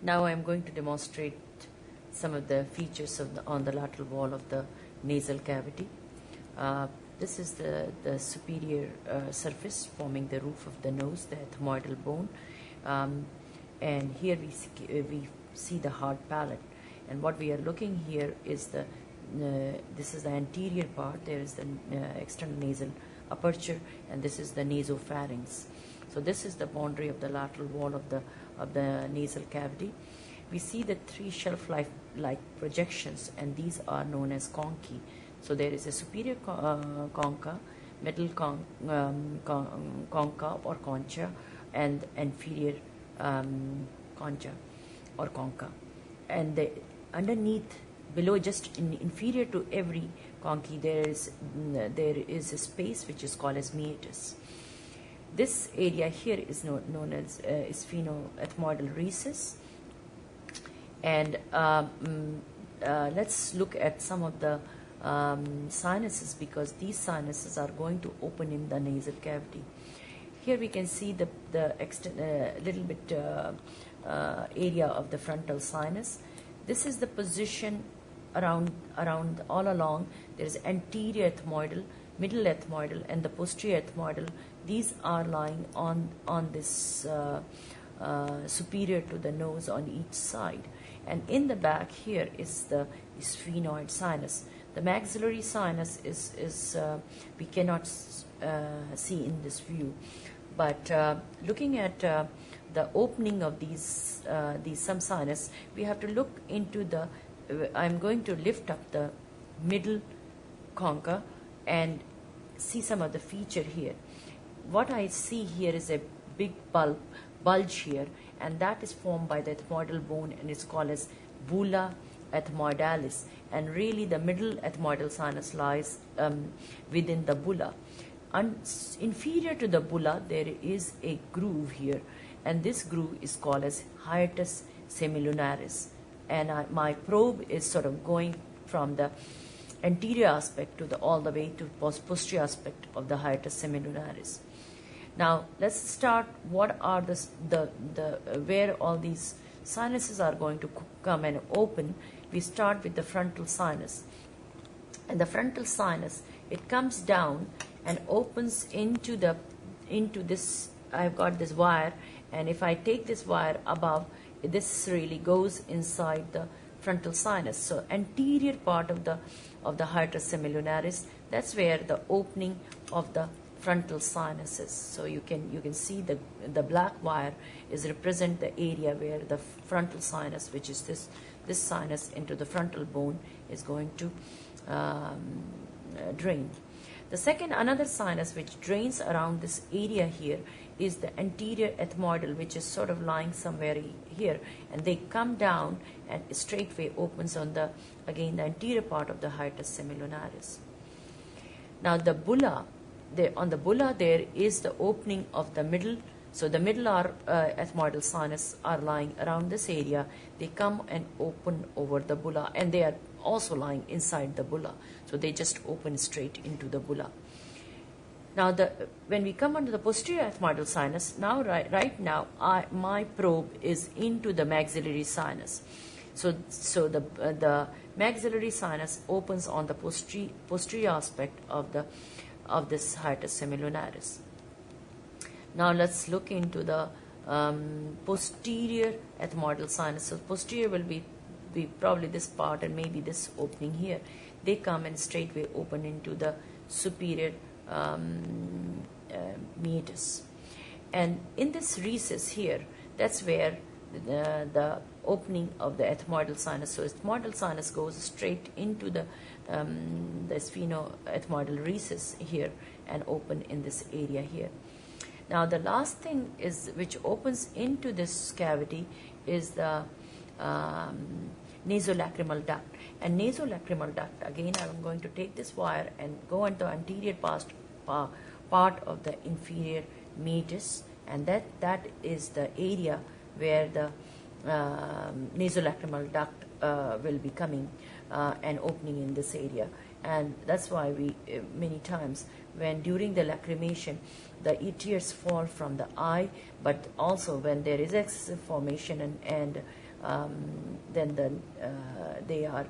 Now I'm going to demonstrate some of the features of on the lateral wall of the nasal cavity. This is the superior surface forming the roof of the nose, the ethmoidal bone. And here we see the hard palate. And what we are looking here is this is the anterior part. There is the external nasal aperture, and this is the nasopharynx. So this is the boundary of the lateral wall of the nasal cavity. We see the three shelf-like projections, and these are known as conchae. So there is a superior concha, middle concha or concha, and inferior concha or concha. And underneath, below, just inferior to every conchae, there is a space which is called as meatus. This area here is known as sphenoid recess. And let's look at some of the sinuses, because these sinuses are going to open in the nasal cavity. Here we can see the little bit area of the frontal sinus. This is the position around all along. There is anterior ethmoidal, middle ethmoidal, and the posterior ethmoidal. These are lying on this superior to the nose on each side. And in the back here is the sphenoid sinus. The maxillary sinus is we cannot see in this view, but looking at the opening of these some sinus, we have to look into the. I'm going to lift up the middle concha and see some of the feature here. What I see here is a big bulge here, and that is formed by the ethmoidal bone, and it's called as bulla ethmoidalis. And really the middle ethmoidal sinus lies within the bulla. Inferior to the bulla, there is a groove here, and this groove is called as hiatus semilunaris. And my probe is sort of going from the anterior aspect to all the way to posterior aspect of the hiatus semilunaris. Now let's start. What are where all these sinuses are going to come and open? We start with the frontal sinus, and the frontal sinus, it comes down and opens into this. I've got this wire, and if I take this wire above, this really goes inside the frontal sinus. So anterior part of the hiatus semilunaris, that's where the opening of the frontal sinus is. So you can see the black wire is represent the area where the frontal sinus, which is this sinus into the frontal bone, is going to drain. The another sinus which drains around this area here is the anterior ethmoidal, which is sort of lying somewhere here, and they come down and straightway opens on the anterior part of the hiatus semilunaris. Now the bulla, on the bulla there is the opening of the middle. So the middle ethmoidal sinus are lying around this area. They come and open over the bulla, and they are also lying inside the bulla. So they just open straight into the bulla. Now when we come onto the posterior ethmoidal sinus, now right now my probe is into the maxillary sinus. So the maxillary sinus opens on the posterior aspect of this hiatus semilunaris. Now let's look into the posterior ethmoidal sinus. So posterior will be probably this part and maybe this opening here. They come and straightway open into the superior meatus. And in this recess here, that's where the opening of the ethmoidal sinus. So ethmoidal sinus goes straight into the sphenoethmoidal recess here and open in this area here. Now the last thing is which opens into this cavity is the nasolacrimal duct. And nasolacrimal duct, again I'm going to take this wire and go into the anterior part of the inferior meatus, and that is the area where the nasolacrimal duct will be coming and opening in this area. And that's why we many times when during the lacrimation the tears fall from the eye, but also when there is excessive formation and they are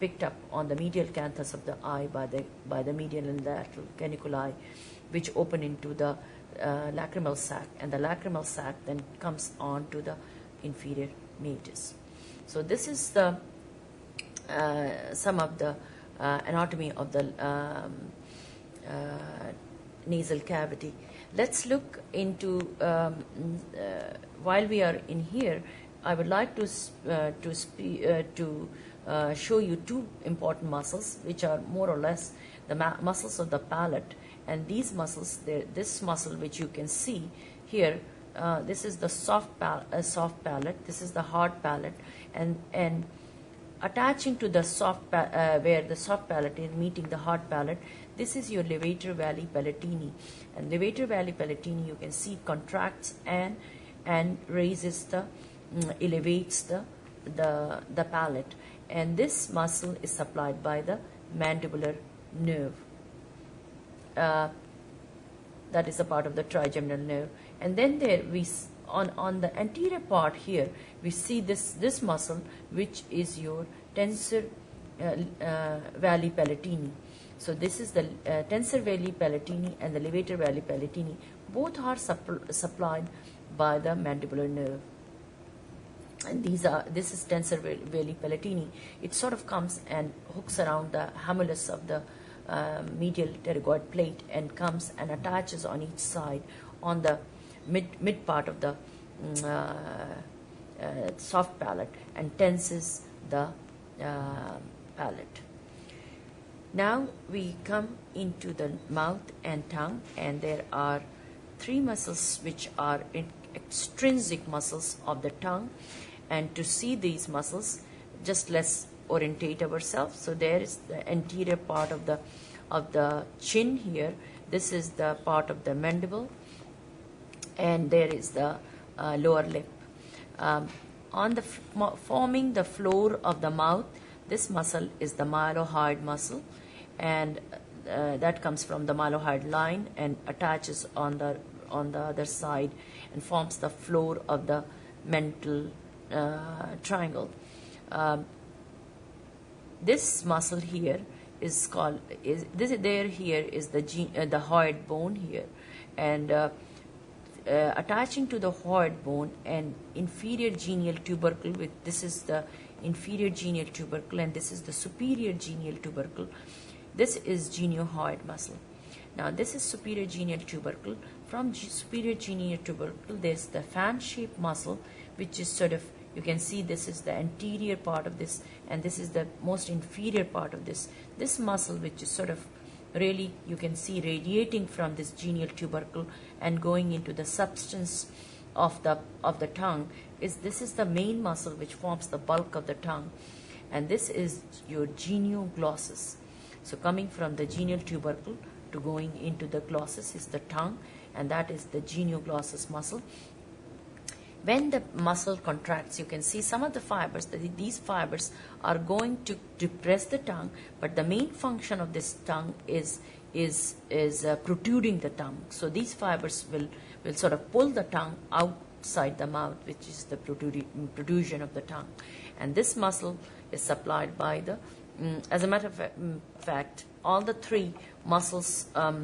picked up on the medial canthus of the eye by the medial and lateral caniculi, which open into the lacrimal sac, and the lacrimal sac then comes on to the inferior meatus. So this is the some of the anatomy of the nasal cavity. Let's look into, while we are in here, I would like to show you two important muscles, which are more or less the muscles of the palate. And these muscles, this muscle which you can see here, this is the soft palate, this is the hard palate, and attaching to the where the soft palate is meeting the hard palate, this is your levator valli palatini. And levator valli palatini, you can see, contracts and raises the elevates the palate, and this muscle is supplied by the mandibular nerve. That is a part of the trigeminal nerve. And then there we on the anterior part here we see this muscle, which is your tensor valli palatini. So this is the tensor valli palatini and the levator valli palatini. Both are supplied by the mandibular nerve. And this is tensor valli palatini. It sort of comes and hooks around the humulus of the medial pterygoid plate and comes and attaches on each side on the mid part of the soft palate and tenses the palate. Now we come into the mouth and tongue, and there are three muscles which are extrinsic muscles of the tongue. And to see these muscles, just let's orientate ourselves. So there is the anterior part of the chin here. This is the part of the mandible, and there is the lower lip. Forming the floor of the mouth, this muscle is the mylohyoid muscle, and that comes from the mylohyoid line and attaches on the other side and forms the floor of the mental triangle. This muscle here is called here is the hyoid bone here, and attaching to the hyoid bone and inferior genial tubercle, with this is the inferior genial tubercle and this is the superior genial tubercle. This is geniohyoid muscle. Now this is superior genial tubercle. From superior genial tubercle, there's the fan-shaped muscle, which is sort of, you can see this is the anterior part of this, and this is the most inferior part of this. This muscle, which is sort of really, you can see radiating from this genial tubercle and going into the substance of the tongue, this is the main muscle which forms the bulk of the tongue, and this is your genioglossus. So coming from the genial tubercle to going into the glossus is the tongue, and that is the genioglossus muscle. When the muscle contracts, you can see some of the fibers, these fibers are going to depress the tongue, but the main function of this tongue is protruding the tongue. So these fibers will sort of pull the tongue outside the mouth, which is the protrusion of the tongue. And this muscle is supplied by the, as a matter of fact, all the three muscles of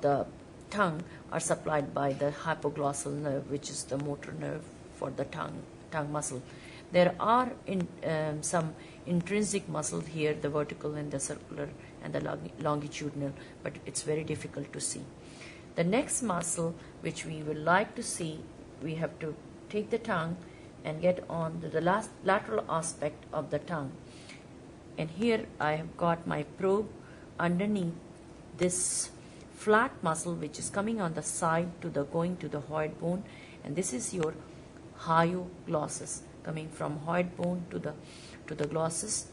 the tongue are supplied by the hypoglossal nerve, which is the motor nerve for the tongue muscle. There are some intrinsic muscles here, the vertical and the circular and the longitudinal, but it's very difficult to see. The next muscle which we would like to see, we have to take the tongue and get on to the lateral aspect of the tongue. And here I have got my probe underneath this flat muscle which is coming on the side to the going to the hyoid bone, and this is your hyoglossus, coming from hyoid bone to the glossus.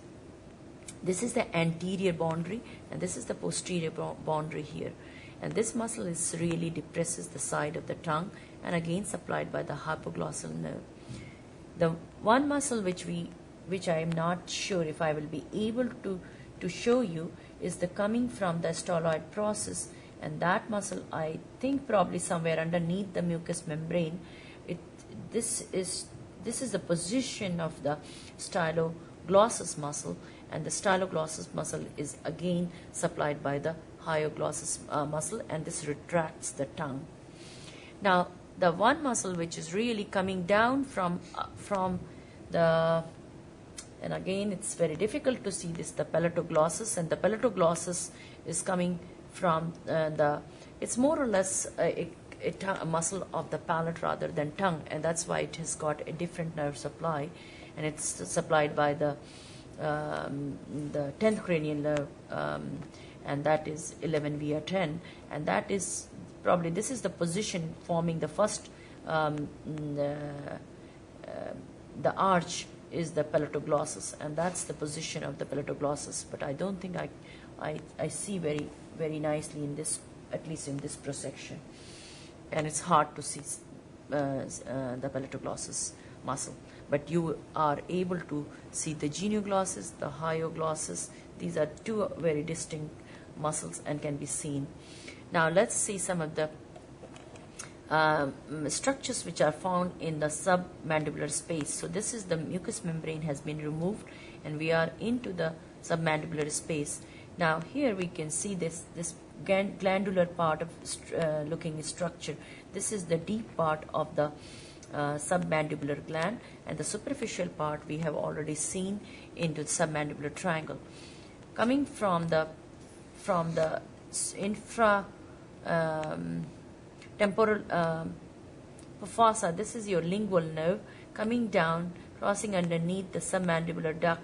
This is the anterior boundary, and this is the posterior boundary here. And this muscle is really depresses the side of the tongue, and again supplied by the hypoglossal nerve. The one muscle which I am not sure if I will be able to show you is the coming from the styloid process, and that muscle I think probably somewhere underneath the mucous membrane. this is the position of the styloglossus muscle, and the styloglossus muscle is again supplied by the hyoglossus muscle, and this retracts the tongue. Now the one muscle which is really coming down from the, and again it's very difficult to see this, the palatoglossus, and the palatoglossus is coming from it's more or less a muscle of the palate rather than tongue, and that's why it has got a different nerve supply, and it's supplied by the 10th cranial nerve, and that is 11 via 10, and that is probably, this is the position forming the first, the arch is the palatoglossus, and that's the position of the palatoglossus, but I don't think I see very, very nicely in this, at least in this prosection, and it's hard to see the palatoglossus muscle, but you are able to see the genioglossus, the hyoglossus. These are two very distinct muscles and can be seen. Now let's see some of the structures which are found in the submandibular space. So this is the mucous membrane has been removed, and we are into the submandibular space. Now here we can see this glandular part of looking structure. This is the deep part of the submandibular gland, and the superficial part we have already seen into the submandibular triangle. Coming from the infra temporal fossa, this is your lingual nerve coming down, crossing underneath the submandibular duct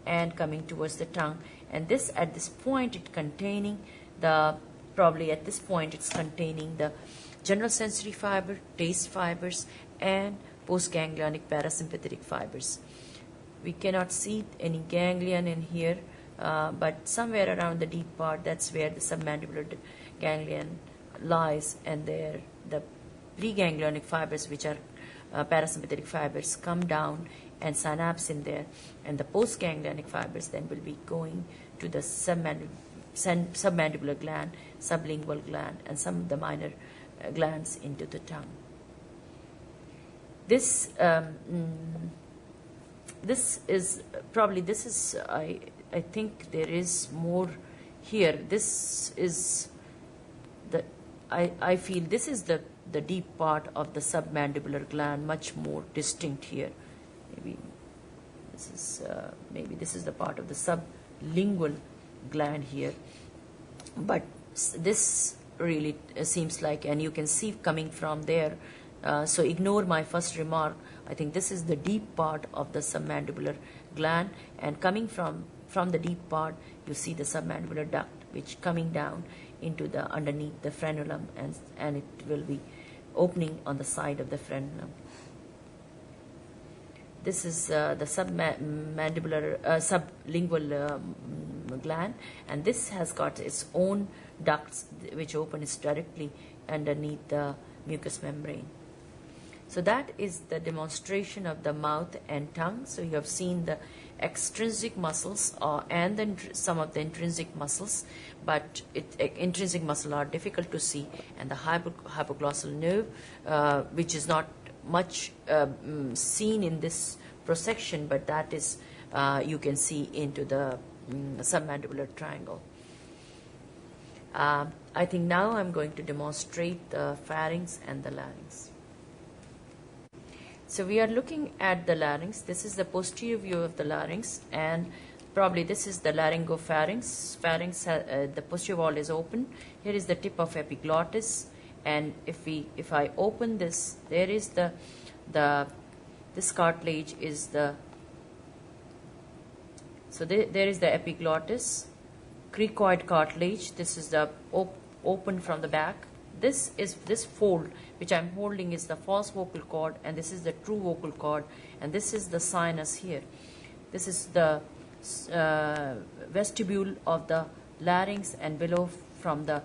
and coming towards the tongue, and this at this point it containing the, probably at this point it's containing the general sensory fiber, taste fibers, and postganglionic parasympathetic fibers. We cannot see any ganglion in here, but somewhere around the deep part, that's where the submandibular ganglion lies, and there the preganglionic fibers, which are parasympathetic fibers, come down and synapse in there, and the postganglionic fibers then will be going to the submandibular gland, sublingual gland, and some of the minor glands into the tongue. This is probably, this is, I think there is more here. This is the, I feel this is the deep part of the submandibular gland, much more distinct here. Maybe this is the part of the sublingual gland here, but this really seems like, and you can see coming from there, so ignore my first remark. I think this is the deep part of the submandibular gland, and coming from the deep part you see the submandibular duct, which coming down into the underneath the frenulum, and it will be opening on the side of the frenulum. This is the submandibular sublingual gland, and this has got its own ducts which open directly underneath the mucous membrane. So that is the demonstration of the mouth and tongue. So you have seen the extrinsic muscles and then some of the intrinsic muscles, but intrinsic muscles are difficult to see, and the hypoglossal nerve, which is not much seen in this prosection, but that is you can see into the submandibular triangle. I think now I'm going to demonstrate the pharynx and the larynx. So we are looking at the larynx. This is the posterior view of the larynx, and probably this is the laryngopharynx. Pharynx, the posterior wall is open. Here is the tip of epiglottis, and if I open this, there is this cartilage is the, so there is the epiglottis, cricoid cartilage. This is the open from the back. This is this fold which I'm holding is the false vocal cord, and this is the true vocal cord, and this is the sinus here. This is the vestibule of the larynx, and below from the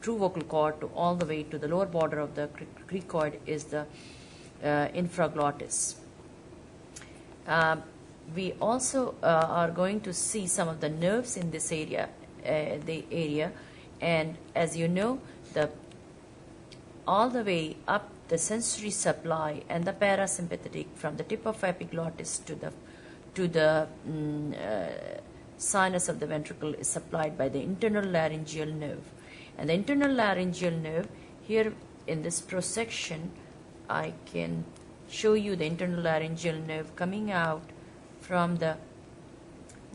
true vocal cord to all the way to the lower border of the cricoid is the infraglottis. We also are going to see some of the nerves in this area, and as you know, all the way up the sensory supply and the parasympathetic from the tip of epiglottis to the sinus of the ventricle is supplied by the internal laryngeal nerve. And the internal laryngeal nerve, here in this prosection, I can show you the internal laryngeal nerve coming out from the,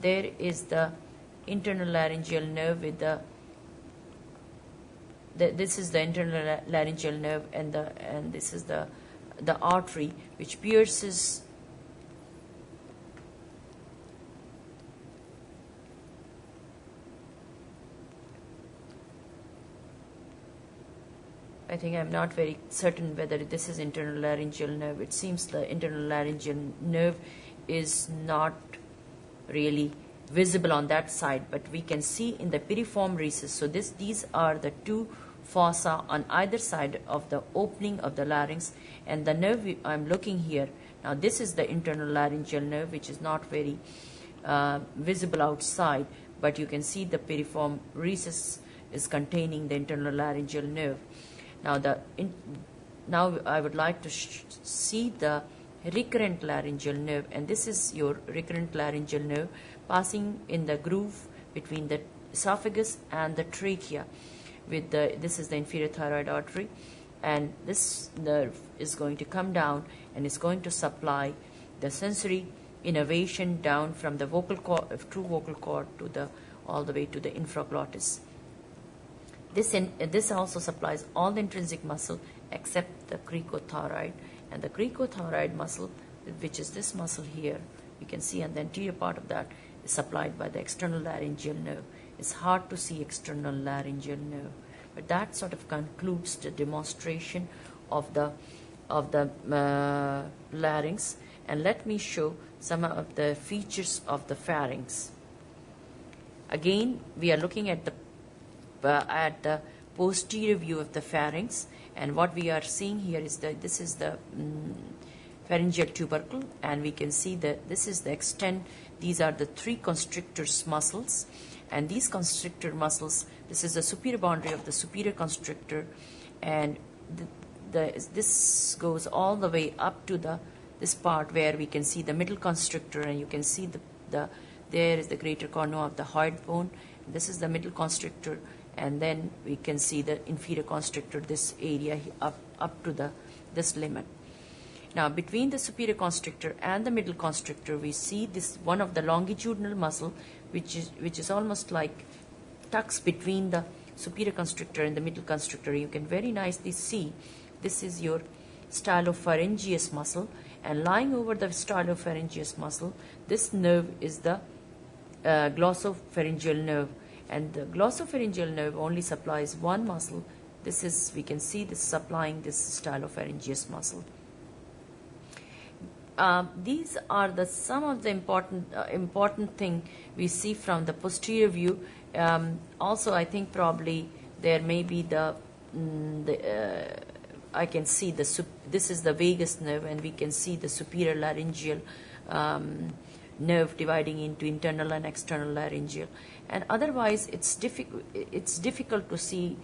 there is the internal laryngeal nerve with this is the internal laryngeal nerve, and this is the artery which pierces I think I'm not very certain whether this is internal laryngeal nerve. It seems the internal laryngeal nerve is not really visible on that side, but we can see in the piriform recess. So these are the two fossa on either side of the opening of the larynx, and the nerve I'm looking here. Now this is the internal laryngeal nerve, which is not very visible outside, but you can see the piriform recess is containing the internal laryngeal nerve. Now I would like to see the recurrent laryngeal nerve, and this is your recurrent laryngeal nerve passing in the groove between the esophagus and the trachea. This is the inferior thyroid artery, and this nerve is going to come down and is going to supply the sensory innervation down from the vocal cord, true vocal cord, to all the way to the infraglottis. This also supplies all the intrinsic muscle except the cricothyroid, and the cricothyroid muscle, which is this muscle here, you can see on the anterior part of that, is supplied by the external laryngeal nerve. It's hard to see external laryngeal nerve, but that sort of concludes the demonstration of the larynx. And let me show some of the features of the pharynx. Again, we are looking at the posterior view of the pharynx, and what we are seeing here is this is the pharyngeal tubercle, and we can see that this is the extent. These are the three constrictors muscles, and these constrictor muscles, this is the superior boundary of the superior constrictor, and this goes all the way up to this part where we can see the middle constrictor, and you can see there is the greater cornu of the hyoid bone. This is the middle constrictor, and then we can see the inferior constrictor, this area up to this limit. Now, between the superior constrictor and the middle constrictor, we see this one of the longitudinal muscle, which is almost like tucks between the superior constrictor and the middle constrictor. You can very nicely see this is your stylopharyngeus muscle, and lying over the stylopharyngeus muscle, this nerve is the glossopharyngeal nerve, and the glossopharyngeal nerve only supplies one muscle. We can see this supplying this stylopharyngeus muscle. These are some of the important thing we see from the posterior view. Also, I think probably there may be I can see this is the vagus nerve, and we can see the superior laryngeal nerve dividing into internal and external laryngeal. And otherwise, it's difficult to see,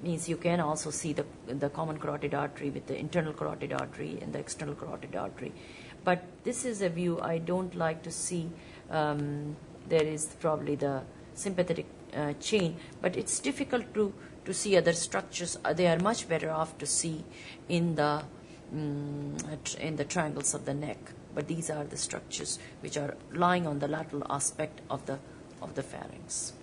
means you can also see the common carotid artery with the internal carotid artery and the external carotid artery. But this is a view I don't like to see. There is probably the sympathetic chain, but it's difficult to see other structures. They are much better off to see in the triangles of the neck. But these are the structures which are lying on the lateral aspect of the pharynx.